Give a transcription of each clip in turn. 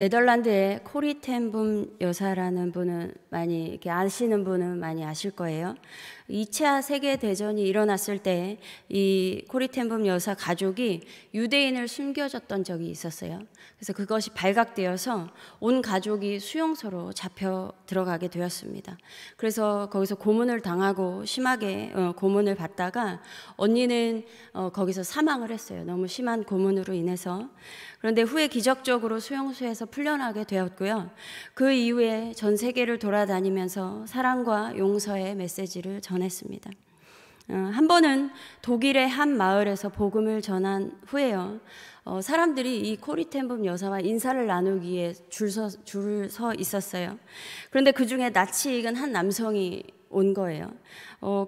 네덜란드의 코리 텐 붐 여사라는 분은 많이 이렇게 아시는 분은 많이 아실 거예요. 2차 세계 대전이 일어났을 때 이 코리 텐 붐 여사 가족이 유대인을 숨겨줬던 적이 있었어요. 그래서 그것이 발각되어서 온 가족이 수용소로 잡혀 들어가게 되었습니다. 그래서 거기서 고문을 당하고 심하게 고문을 받다가 언니는 거기서 사망을 했어요. 너무 심한 고문으로 인해서. 그런데 후에 기적적으로 수용소에서 풀려나게 되었고요. 그 이후에 전 세계를 돌아다니면서 사랑과 용서의 메시지를 전했습니다. 한 번은 독일의 한 마을에서 복음을 전한 후에요. 사람들이 이 코리 텐 붐 여사와 인사를 나누기 위해 줄 서 있었어요. 그런데 그 중에 낯이 익은 한 남성이 온 거예요.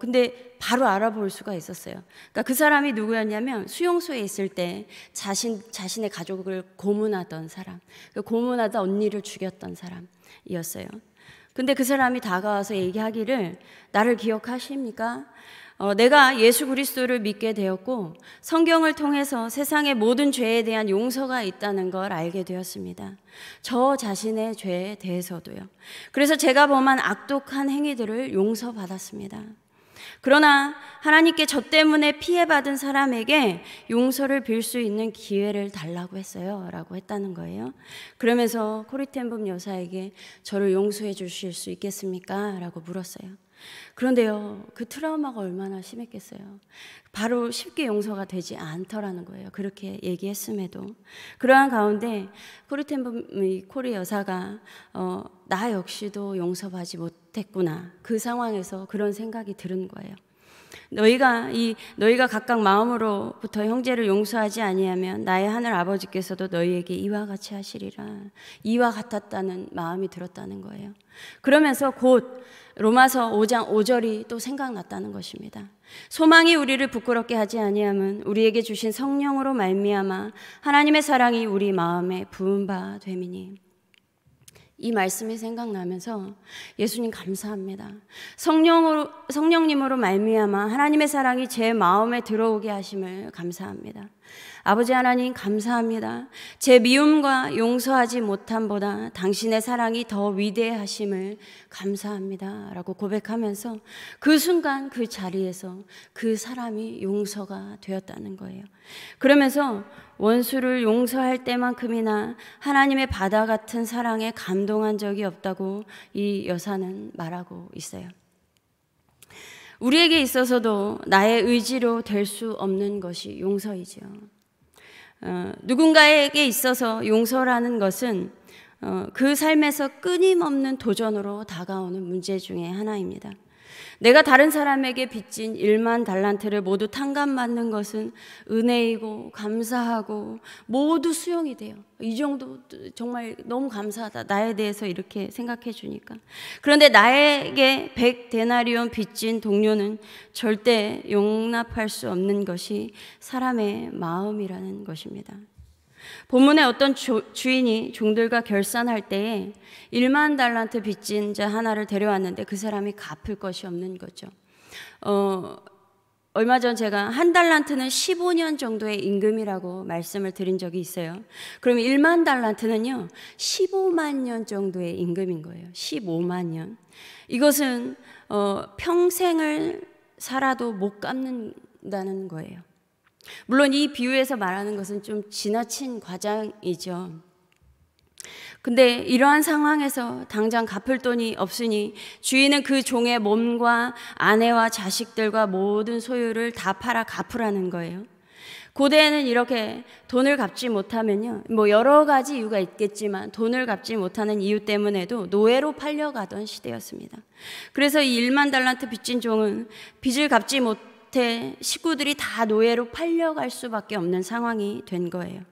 근데 바로 알아볼 수가 있었어요. 그러니까 그 사람이 누구였냐면 수용소에 있을 때 자신의 가족을 고문하던 사람, 고문하다 언니를 죽였던 사람이었어요. 근데 그 사람이 다가와서 얘기하기를, 나를 기억하십니까? 내가 예수 그리스도를 믿게 되었고 성경을 통해서 세상의 모든 죄에 대한 용서가 있다는 걸 알게 되었습니다. 저 자신의 죄에 대해서도요. 그래서 제가 범한 악독한 행위들을 용서받았습니다. 그러나 하나님께 저 때문에 피해받은 사람에게 용서를 빌 수 있는 기회를 달라고 했어요 라고 했다는 거예요. 그러면서 코리 텐 붐 여사에게 저를 용서해 주실 수 있겠습니까? 라고 물었어요. 그런데요, 그 트라우마가 얼마나 심했겠어요. 바로 쉽게 용서가 되지 않더라는 거예요. 그렇게 얘기했음에도. 그러한 가운데 코리 텐 붐 코리 여사가 나 역시도 용서받지 못했구나, 그 상황에서 그런 생각이 드는 거예요. 너희가 각각 마음으로부터 형제를 용서하지 아니하면 나의 하늘 아버지께서도 너희에게 이와 같이 하시리라. 이와 같았다는 마음이 들었다는 거예요. 그러면서 곧 로마서 5장 5절이 또 생각났다는 것입니다. 소망이 우리를 부끄럽게 하지 아니함은 우리에게 주신 성령으로 말미암아 하나님의 사랑이 우리 마음에 부은 바 됨이니. 이 말씀이 생각나면서 예수님 감사합니다. 성령님으로 말미암아 하나님의 사랑이 제 마음에 들어오게 하심을 감사합니다. 아버지 하나님 감사합니다. 제 미움과 용서하지 못함보다 당신의 사랑이 더 위대하심을 감사합니다 라고 고백하면서 그 순간 그 자리에서 그 사람이 용서가 되었다는 거예요. 그러면서 원수를 용서할 때만큼이나 하나님의 바다 같은 사랑에 감동한 적이 없다고 이 여사는 말하고 있어요. 우리에게 있어서도 나의 의지로 될 수 없는 것이 용서이죠. 누군가에게 있어서 용서라는 것은 그 삶에서 끊임없는 도전으로 다가오는 문제 중에 하나입니다. 내가 다른 사람에게 빚진 1만 달란트를 모두 탕감받는 것은 은혜이고 감사하고 모두 수용이 돼요. 이 정도 정말 너무 감사하다. 나에 대해서 이렇게 생각해 주니까. 그런데 나에게 100데나리온 빚진 동료는 절대 용납할 수 없는 것이 사람의 마음이라는 것입니다. 본문에 어떤 주인이 종들과 결산할 때에 1만 달란트 빚진 자 하나를 데려왔는데 그 사람이 갚을 것이 없는 거죠. 얼마 전 제가 한 달란트는 15년 정도의 임금이라고 말씀을 드린 적이 있어요. 그럼 1만 달란트는요 15만 년 정도의 임금인 거예요. 15만 년. 이것은 평생을 살아도 못 갚는다는 거예요. 물론 이 비유에서 말하는 것은 좀 지나친 과장이죠. 근데 이러한 상황에서 당장 갚을 돈이 없으니 주인은 그 종의 몸과 아내와 자식들과 모든 소유를 다 팔아 갚으라는 거예요. 고대에는 이렇게 돈을 갚지 못하면요, 여러 가지 이유가 있겠지만 돈을 갚지 못하는 이유 때문에도 노예로 팔려가던 시대였습니다. 그래서 이 1만 달란트 빚진 종은 빚을 갚지 못해 식구들이 다 노예로 팔려갈 수밖에 없는 상황이 된 거예요.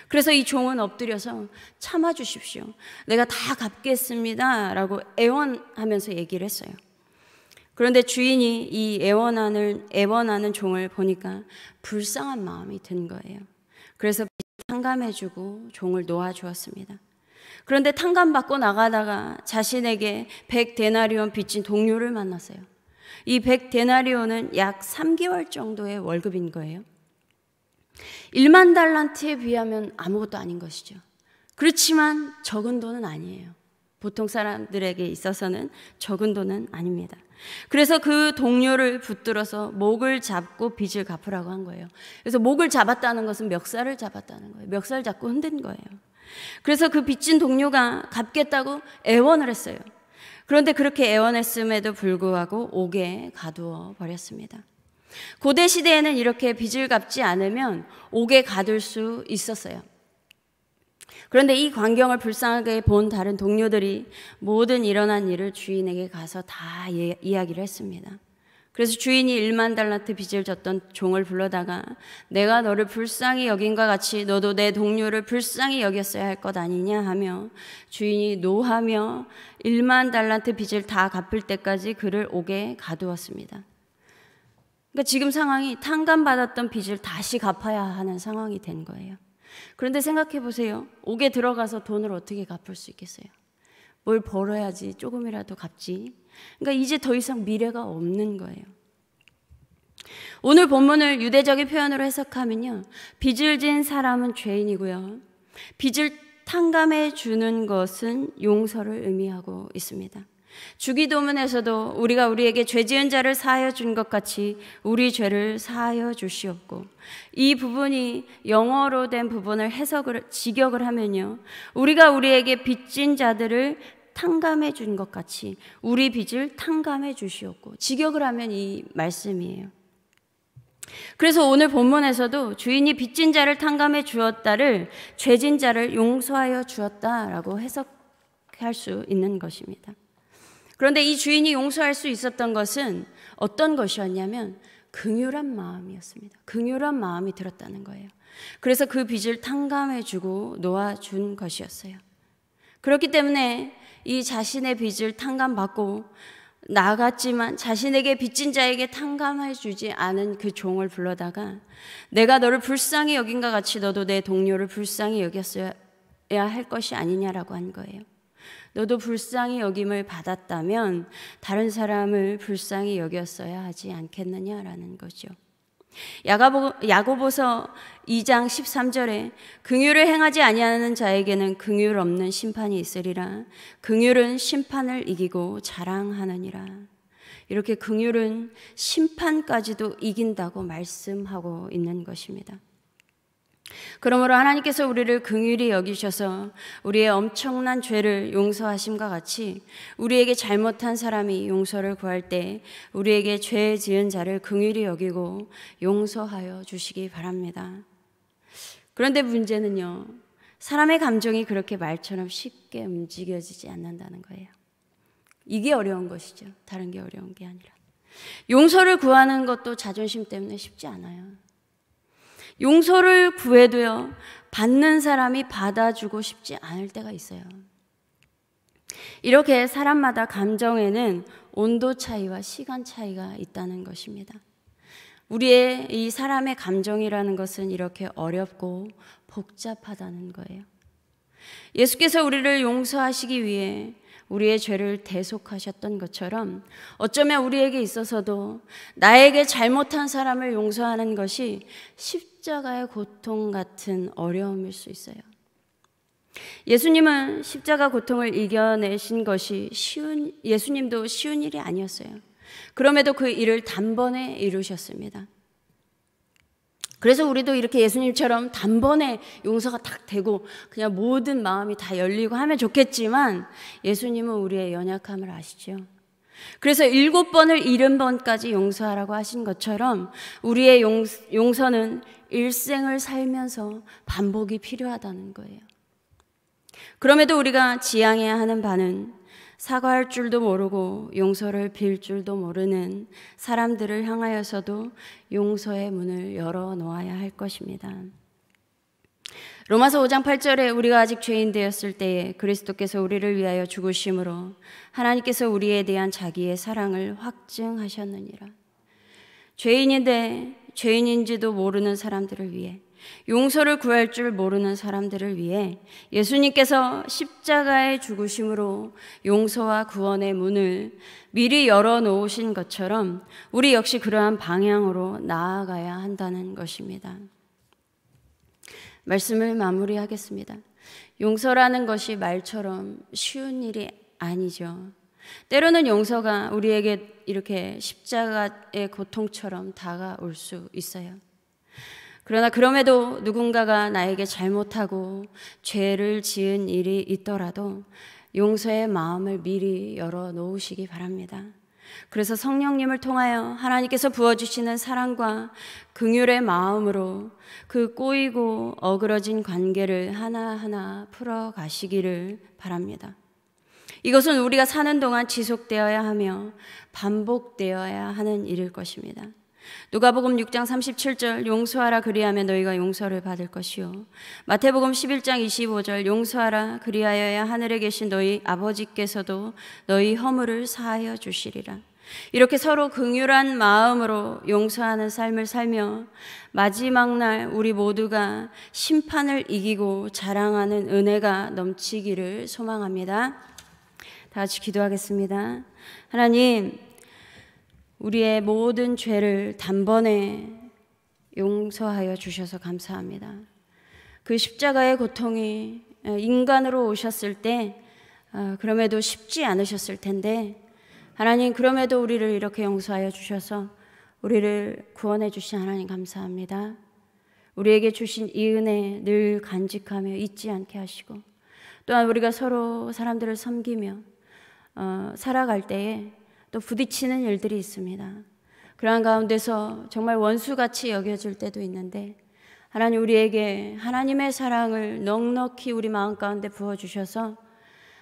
그래서 이 종은 엎드려서 참아주십시오. 내가 다 갚겠습니다 라고 애원하면서 얘기를 했어요. 그런데 주인이 이 애원하는 종을 보니까 불쌍한 마음이 든 거예요. 그래서 탕감해주고 종을 놓아주었습니다. 그런데 탕감받고 나가다가 자신에게 100데나리온 빚진 동료를 만났어요. 이 100데나리온은 약 3개월 정도의 월급인 거예요. 1만 달란트에 비하면 아무것도 아닌 것이죠. 그렇지만 적은 돈은 아니에요. 보통 사람들에게 있어서는 적은 돈은 아닙니다. 그래서 그 동료를 붙들어서 목을 잡고 빚을 갚으라고 한 거예요. 그래서 목을 잡았다는 것은 멱살을 잡았다는 거예요. 멱살 잡고 흔든 거예요. 그래서 그 빚진 동료가 갚겠다고 애원을 했어요. 그런데 그렇게 애원했음에도 불구하고 옥에 가두어 버렸습니다. 고대 시대에는 이렇게 빚을 갚지 않으면 옥에 가둘 수 있었어요. 그런데 이 광경을 불쌍하게 본 다른 동료들이 모든 일어난 일을 주인에게 가서 다 이야기를 했습니다. 그래서 주인이 1만 달란트 빚을 졌던 종을 불러다가 내가 너를 불쌍히 여긴과 같이 너도 내 동료를 불쌍히 여겼어야 할 것 아니냐 하며 주인이 노하며 1만 달란트 빚을 다 갚을 때까지 그를 옥에 가두었습니다. 그러니까 지금 상황이 탕감받았던 빚을 다시 갚아야 하는 상황이 된 거예요. 그런데 생각해 보세요. 옥에 들어가서 돈을 어떻게 갚을 수 있겠어요? 뭘 벌어야지 조금이라도 갚지. 그러니까 이제 더 이상 미래가 없는 거예요. 오늘 본문을 유대적인 표현으로 해석하면요, 빚을 진 사람은 죄인이고요, 빚을 탕감해 주는 것은 용서를 의미하고 있습니다. 주기도문에서도 우리가 우리에게 죄 지은 자를 사하여 준 것 같이 우리 죄를 사하여 주시옵고, 이 부분이 영어로 된 부분을 직역을 하면요, 우리가 우리에게 빚진 자들을 탕감해 준 것 같이 우리 빚을 탕감해 주시옵고, 직역을 하면 이 말씀이에요. 그래서 오늘 본문에서도 주인이 빚진 자를 탕감해 주었다를 죄진 자를 용서하여 주었다라고 해석할 수 있는 것입니다. 그런데 이 주인이 용서할 수 있었던 것은 어떤 것이었냐면 긍휼한 마음이었습니다. 긍휼한 마음이 들었다는 거예요. 그래서 그 빚을 탕감해주고 놓아준 것이었어요. 그렇기 때문에 이 자신의 빚을 탕감받고 나갔지만 자신에게 빚진 자에게 탕감해주지 않은 그 종을 불러다가 내가 너를 불쌍히 여긴과 같이 너도 내 동료를 불쌍히 여겼어야 할 것이 아니냐라고 한 거예요. 너도 불쌍히 여김을 받았다면 다른 사람을 불쌍히 여겼어야 하지 않겠느냐라는 거죠. 야고보서 2장 13절에 긍휼을 행하지 아니하는 자에게는 긍휼 없는 심판이 있으리라. 긍휼은 심판을 이기고 자랑하느니라. 이렇게 긍휼은 심판까지도 이긴다고 말씀하고 있는 것입니다. 그러므로 하나님께서 우리를 긍휼히 여기셔서 우리의 엄청난 죄를 용서하심과 같이 우리에게 잘못한 사람이 용서를 구할 때 우리에게 죄 지은 자를 긍휼히 여기고 용서하여 주시기 바랍니다. 그런데 문제는요, 사람의 감정이 그렇게 말처럼 쉽게 움직여지지 않는다는 거예요. 이게 어려운 것이죠. 다른 게 어려운 게 아니라. 용서를 구하는 것도 자존심 때문에 쉽지 않아요. 용서를 구해도요, 받는 사람이 받아주고 싶지 않을 때가 있어요. 이렇게 사람마다 감정에는 온도 차이와 시간 차이가 있다는 것입니다. 우리의 이 사람의 감정이라는 것은 이렇게 어렵고 복잡하다는 거예요. 예수께서 우리를 용서하시기 위해 우리의 죄를 대속하셨던 것처럼 어쩌면 우리에게 있어서도 나에게 잘못한 사람을 용서하는 것이 십자가의 고통 같은 어려움일 수 있어요. 예수님은 십자가 고통을 이겨내신 것이 예수님도 쉬운 일이 아니었어요. 그럼에도 그 일을 단번에 이루셨습니다. 그래서 우리도 이렇게 예수님처럼 단번에 용서가 딱 되고 그냥 모든 마음이 다 열리고 하면 좋겠지만 예수님은 우리의 연약함을 아시죠. 그래서 7번을 70번까지 용서하라고 하신 것처럼 우리의 용서는 일생을 살면서 반복이 필요하다는 거예요. 그럼에도 우리가 지향해야 하는 바는 사과할 줄도 모르고 용서를 빌 줄도 모르는 사람들을 향하여서도 용서의 문을 열어놓아야 할 것입니다. 로마서 5장 8절에 우리가 아직 죄인 되었을 때에 그리스도께서 우리를 위하여 죽으심으로 하나님께서 우리에 대한 자기의 사랑을 확증하셨느니라. 죄인인데 죄인인지도 모르는 사람들을 위해, 용서를 구할 줄 모르는 사람들을 위해 예수님께서 십자가의 죽으심으로 용서와 구원의 문을 미리 열어놓으신 것처럼 우리 역시 그러한 방향으로 나아가야 한다는 것입니다. 말씀을 마무리하겠습니다. 용서라는 것이 말처럼 쉬운 일이 아니죠. 때로는 용서가 우리에게 이렇게 십자가의 고통처럼 다가올 수 있어요. 그러나 그럼에도 누군가가 나에게 잘못하고 죄를 지은 일이 있더라도 용서의 마음을 미리 열어놓으시기 바랍니다. 그래서 성령님을 통하여 하나님께서 부어주시는 사랑과 긍휼의 마음으로 그 꼬이고 어그러진 관계를 하나하나 풀어가시기를 바랍니다. 이것은 우리가 사는 동안 지속되어야 하며 반복되어야 하는 일일 것입니다. 누가복음 6장 37절 용서하라 그리하면 너희가 용서를 받을 것이요, 마태복음 11장 25절 용서하라 그리하여야 하늘에 계신 너희 아버지께서도 너희 허물을 사하여 주시리라. 이렇게 서로 긍휼한 마음으로 용서하는 삶을 살며 마지막 날 우리 모두가 심판을 이기고 자랑하는 은혜가 넘치기를 소망합니다. 다 같이 기도하겠습니다. 하나님, 우리의 모든 죄를 단번에 용서하여 주셔서 감사합니다. 그 십자가의 고통이 인간으로 오셨을 때 그럼에도 쉽지 않으셨을 텐데, 하나님 그럼에도 우리를 이렇게 용서하여 주셔서 우리를 구원해 주신 하나님 감사합니다. 우리에게 주신 이 은혜 늘 간직하며 잊지 않게 하시고, 또한 우리가 서로 사람들을 섬기며 살아갈 때에 또 부딪히는 일들이 있습니다. 그러한 가운데서 정말 원수같이 여겨질 때도 있는데, 하나님 우리에게 하나님의 사랑을 넉넉히 우리 마음 가운데 부어주셔서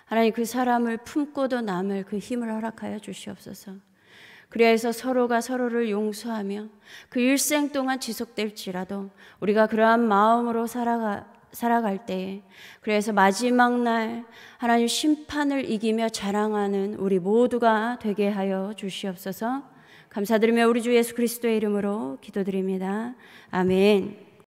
하나님 그 사람을 품고도 남을 그 힘을 허락하여 주시옵소서. 그리하여서 서로가 서로를 용서하며 그 일생 동안 지속될지라도 우리가 그러한 마음으로 살아갈 때에, 그래서 마지막 날 하나님 심판을 이기며 자랑하는 우리 모두가 되게 하여 주시옵소서. 감사드리며 우리 주 예수 그리스도의 이름으로 기도드립니다. 아멘.